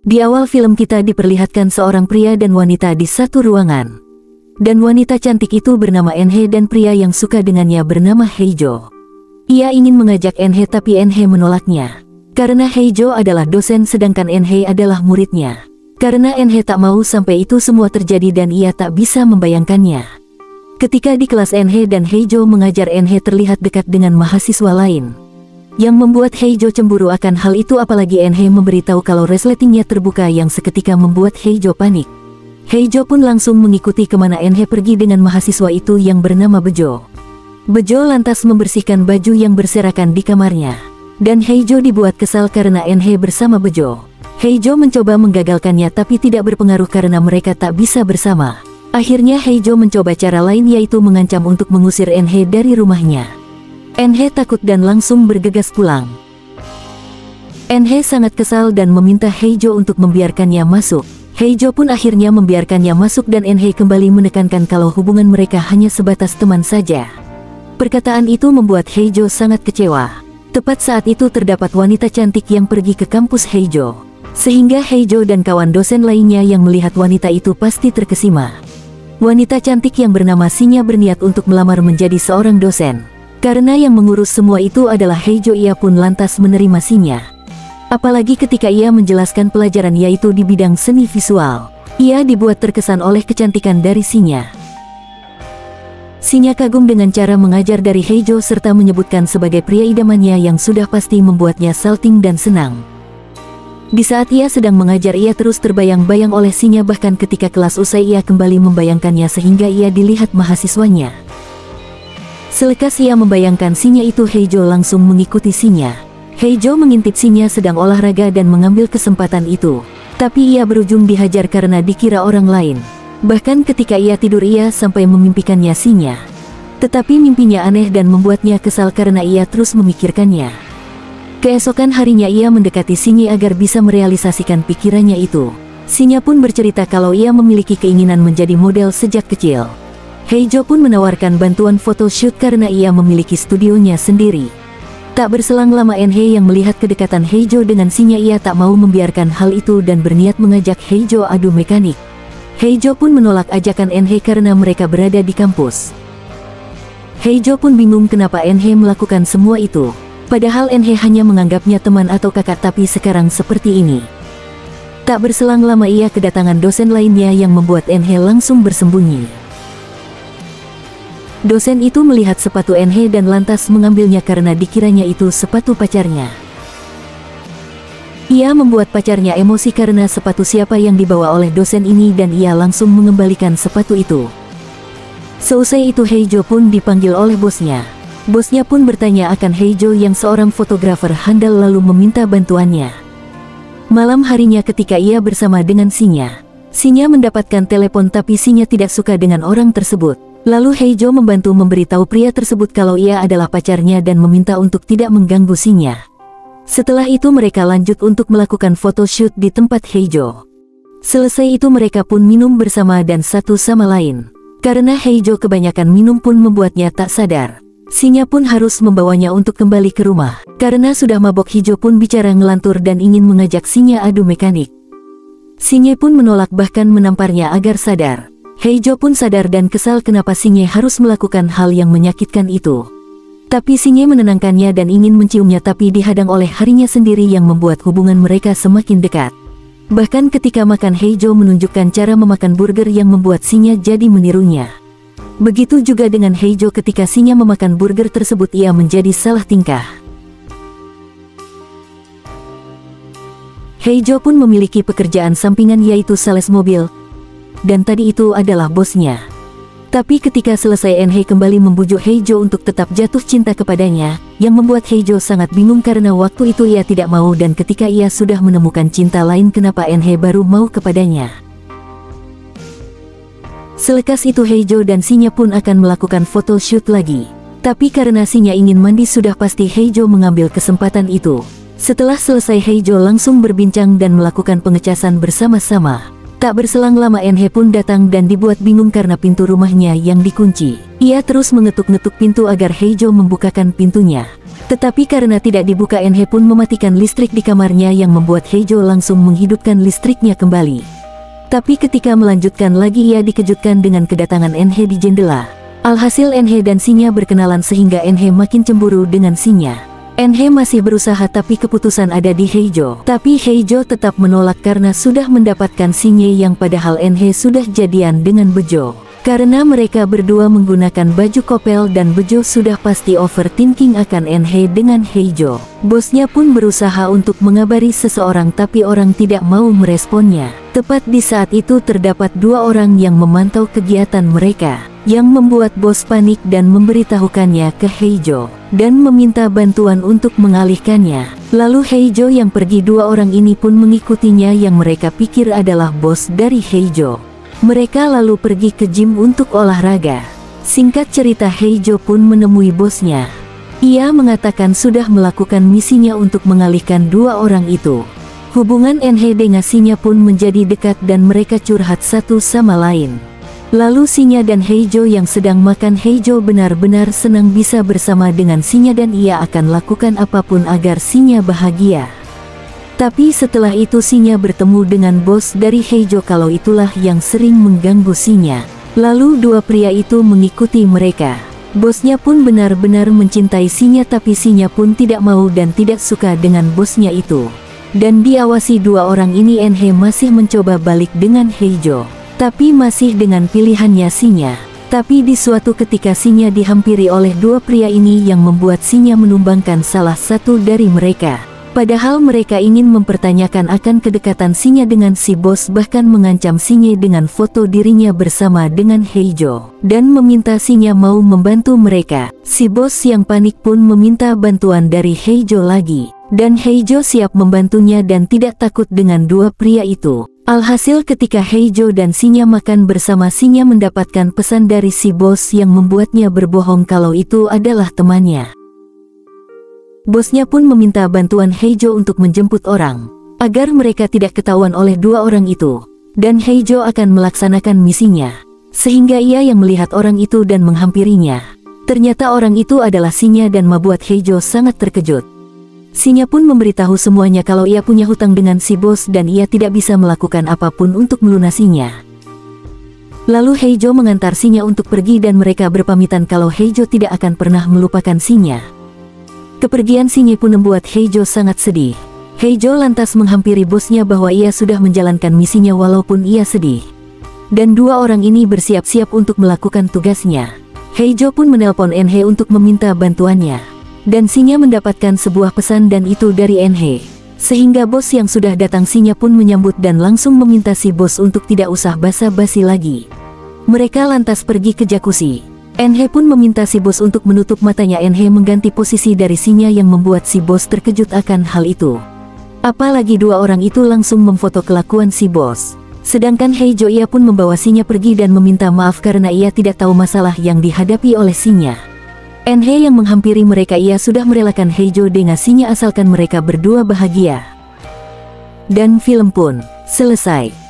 Di awal film kita diperlihatkan seorang pria dan wanita di satu ruangan. Dan wanita cantik itu bernama Enhe dan pria yang suka dengannya bernama Heijo. Ia ingin mengajak Enhe tapi Enhe menolaknya. Karena Heijo adalah dosen sedangkan Enhe adalah muridnya. Karena Enhe tak mau sampai itu semua terjadi dan ia tak bisa membayangkannya. Ketika di kelas Enhe dan Heijo mengajar, Enhe terlihat dekat dengan mahasiswa lain. Yang membuat Heijo cemburu akan hal itu, apalagi Enhe memberitahu kalau resletingnya terbuka yang seketika membuat Heijo panik. Heijo pun langsung mengikuti kemana Enhe pergi dengan mahasiswa itu yang bernama Bejo. Bejo lantas membersihkan baju yang berserakan di kamarnya. Dan Heijo dibuat kesal karena Enhe bersama Bejo. Heijo mencoba menggagalkannya tapi tidak berpengaruh karena mereka tak bisa bersama. Akhirnya Heijo mencoba cara lain, yaitu mengancam untuk mengusir Enhe dari rumahnya. Enhe takut dan langsung bergegas pulang. Enhe sangat kesal dan meminta Heijo untuk membiarkannya masuk. Heijo pun akhirnya membiarkannya masuk dan Enhe kembali menekankan kalau hubungan mereka hanya sebatas teman saja. Perkataan itu membuat Heijo sangat kecewa. Tepat saat itu terdapat wanita cantik yang pergi ke kampus Heijo. Sehingga Heijo dan kawan dosen lainnya yang melihat wanita itu pasti terkesima. Wanita cantik yang bernama Shinya berniat untuk melamar menjadi seorang dosen. Karena yang mengurus semua itu adalah Heijo, ia pun lantas menerima Shinya. Apalagi ketika ia menjelaskan pelajaran yaitu di bidang seni visual. Ia dibuat terkesan oleh kecantikan dari Shinya. Shinya kagum dengan cara mengajar dari Heijo serta menyebutkan sebagai pria idamannya yang sudah pasti membuatnya salting dan senang. Di saat ia sedang mengajar, ia terus terbayang-bayang oleh Shinya, bahkan ketika kelas usai ia kembali membayangkannya sehingga ia dilihat mahasiswanya. Selekas ia membayangkan Shinya itu, Heijo langsung mengikuti Shinya. Heijo mengintip Shinya sedang olahraga dan mengambil kesempatan itu. Tapi ia berujung dihajar karena dikira orang lain. Bahkan ketika ia tidur ia sampai memimpikannya Shinya. Tetapi mimpinya aneh dan membuatnya kesal karena ia terus memikirkannya. Keesokan harinya ia mendekati Shinya agar bisa merealisasikan pikirannya itu. Shinya pun bercerita kalau ia memiliki keinginan menjadi model sejak kecil. Heijo pun menawarkan bantuan photoshoot karena ia memiliki studionya sendiri. Tak berselang lama Enhe yang melihat kedekatan Heijo dengan Shinya, ia tak mau membiarkan hal itu dan berniat mengajak Heijo adu mekanik. Heijo pun menolak ajakan Enhe karena mereka berada di kampus. Heijo pun bingung kenapa Enhe melakukan semua itu. Padahal Enhe hanya menganggapnya teman atau kakak, tapi sekarang seperti ini. Tak berselang lama ia kedatangan dosen lainnya yang membuat Enhe langsung bersembunyi. Dosen itu melihat sepatu Enhe dan lantas mengambilnya karena dikiranya itu sepatu pacarnya. Ia membuat pacarnya emosi karena sepatu siapa yang dibawa oleh dosen ini dan ia langsung mengembalikan sepatu itu. Seusai itu Heijo pun dipanggil oleh bosnya. Bosnya pun bertanya akan Heijo yang seorang fotografer handal lalu meminta bantuannya. Malam harinya ketika ia bersama dengan Shinya, Shinya mendapatkan telepon tapi Shinya tidak suka dengan orang tersebut. Lalu Heijo membantu memberitahu pria tersebut kalau ia adalah pacarnya dan meminta untuk tidak mengganggu Shinya. Setelah itu mereka lanjut untuk melakukan photoshoot di tempat Heijo. Selesai itu mereka pun minum bersama dan satu sama lain. Karena Heijo kebanyakan minum pun membuatnya tak sadar. Shinya pun harus membawanya untuk kembali ke rumah. Karena sudah mabok, Heijo pun bicara ngelantur dan ingin mengajak Shinya adu mekanik. Shinya pun menolak bahkan menamparnya agar sadar. Heijo pun sadar dan kesal kenapa Shinya harus melakukan hal yang menyakitkan itu. Tapi Shinya menenangkannya dan ingin menciumnya tapi dihadang oleh harinya sendiri yang membuat hubungan mereka semakin dekat. Bahkan ketika makan Heijo menunjukkan cara memakan burger yang membuat Shinya jadi menirunya. Begitu juga dengan Heijo, ketika Shinya memakan burger tersebut ia menjadi salah tingkah. Heijo pun memiliki pekerjaan sampingan yaitu sales mobil. Dan tadi itu adalah bosnya. Tapi ketika selesai Enhe kembali membujuk Heijo untuk tetap jatuh cinta kepadanya, yang membuat Heijo sangat bingung karena waktu itu ia tidak mau dan ketika ia sudah menemukan cinta lain kenapa Enhe baru mau kepadanya. Selekas itu Heijo dan Shinya pun akan melakukan photoshoot lagi. Tapi karena Shinya ingin mandi sudah pasti Heijo mengambil kesempatan itu. Setelah selesai Heijo langsung berbincang dan melakukan pengecasan bersama-sama. Tak berselang lama Enhe pun datang dan dibuat bingung karena pintu rumahnya yang dikunci. Ia terus mengetuk-ngetuk pintu agar Heijo membukakan pintunya. Tetapi karena tidak dibuka, Enhe pun mematikan listrik di kamarnya yang membuat Heijo langsung menghidupkan listriknya kembali. Tapi ketika melanjutkan lagi, ia dikejutkan dengan kedatangan Enhe di jendela. Alhasil Enhe dan Sinya berkenalan sehingga Enhe makin cemburu dengan Sinya. Enhe masih berusaha tapi keputusan ada di Heijo. Tapi Heijo tetap menolak karena sudah mendapatkan Sinye yang padahal Enhe sudah jadian dengan Bejo. Karena mereka berdua menggunakan baju kopel dan Bejo sudah pasti overthinking akan Enhe dengan Heijo. Bosnya pun berusaha untuk mengabari seseorang tapi orang tidak mau meresponnya. Tepat di saat itu terdapat dua orang yang memantau kegiatan mereka, yang membuat bos panik dan memberitahukannya ke Heijo, dan meminta bantuan untuk mengalihkannya. Lalu Heijo yang pergi, dua orang ini pun mengikutinya yang mereka pikir adalah bos dari Heijo. Mereka lalu pergi ke gym untuk olahraga. Singkat cerita, Heijo pun menemui bosnya. Ia mengatakan sudah melakukan misinya untuk mengalihkan dua orang itu. Hubungan Enhe dengan Sinya pun menjadi dekat dan mereka curhat satu sama lain. Lalu Sinya dan Heijo yang sedang makan, Heijo benar-benar senang bisa bersama dengan Sinya dan ia akan lakukan apapun agar Sinya bahagia. Tapi setelah itu Sinya bertemu dengan bos dari Heijo kalau itulah yang sering mengganggu Sinya. Lalu dua pria itu mengikuti mereka. Bosnya pun benar-benar mencintai Sinya tapi Sinya pun tidak mau dan tidak suka dengan bosnya itu. Dan diawasi dua orang ini, Enhe masih mencoba balik dengan Heijo. Tapi masih dengan pilihannya Sinya. Tapi di suatu ketika Sinya dihampiri oleh dua pria ini yang membuat Sinya menumbangkan salah satu dari mereka. Padahal mereka ingin mempertanyakan akan kedekatan Sinya dengan si bos, bahkan mengancam Sinya dengan foto dirinya bersama dengan Heijo, dan meminta Sinya mau membantu mereka. Si bos yang panik pun meminta bantuan dari Heijo lagi, dan Heijo siap membantunya dan tidak takut dengan dua pria itu. Alhasil ketika Heijo dan Sinya makan bersama, Sinya mendapatkan pesan dari si bos yang membuatnya berbohong kalau itu adalah temannya. Bosnya pun meminta bantuan Heijo untuk menjemput orang, agar mereka tidak ketahuan oleh dua orang itu, dan Heijo akan melaksanakan misinya. Sehingga ia yang melihat orang itu dan menghampirinya. Ternyata orang itu adalah Sinya dan membuat Heijo sangat terkejut. Sinya pun memberitahu semuanya kalau ia punya hutang dengan si bos dan ia tidak bisa melakukan apapun untuk melunasinya. Lalu Heijo mengantar Sinya untuk pergi dan mereka berpamitan kalau Heijo tidak akan pernah melupakan Sinya. Kepergian Sinya pun membuat Heijo sangat sedih. Heijo lantas menghampiri bosnya bahwa ia sudah menjalankan misinya walaupun ia sedih. Dan dua orang ini bersiap-siap untuk melakukan tugasnya. Heijo pun menelpon Enhe untuk meminta bantuannya. Dan Sinya mendapatkan sebuah pesan dan itu dari Enhe. Sehingga bos yang sudah datang, Sinya pun menyambut dan langsung meminta si bos untuk tidak usah basa-basi lagi. Mereka lantas pergi ke jacuzzi. Enhe pun meminta si bos untuk menutup matanya. Enhe mengganti posisi dari Sinya yang membuat si bos terkejut akan hal itu. Apalagi dua orang itu langsung memfoto kelakuan si bos. Sedangkan Heijo ia pun membawa Sinya pergi dan meminta maaf karena ia tidak tahu masalah yang dihadapi oleh Sinya. Enhe yang menghampiri mereka, ia sudah merelakan Heijo dengan Sinya asalkan mereka berdua bahagia. Dan film pun selesai.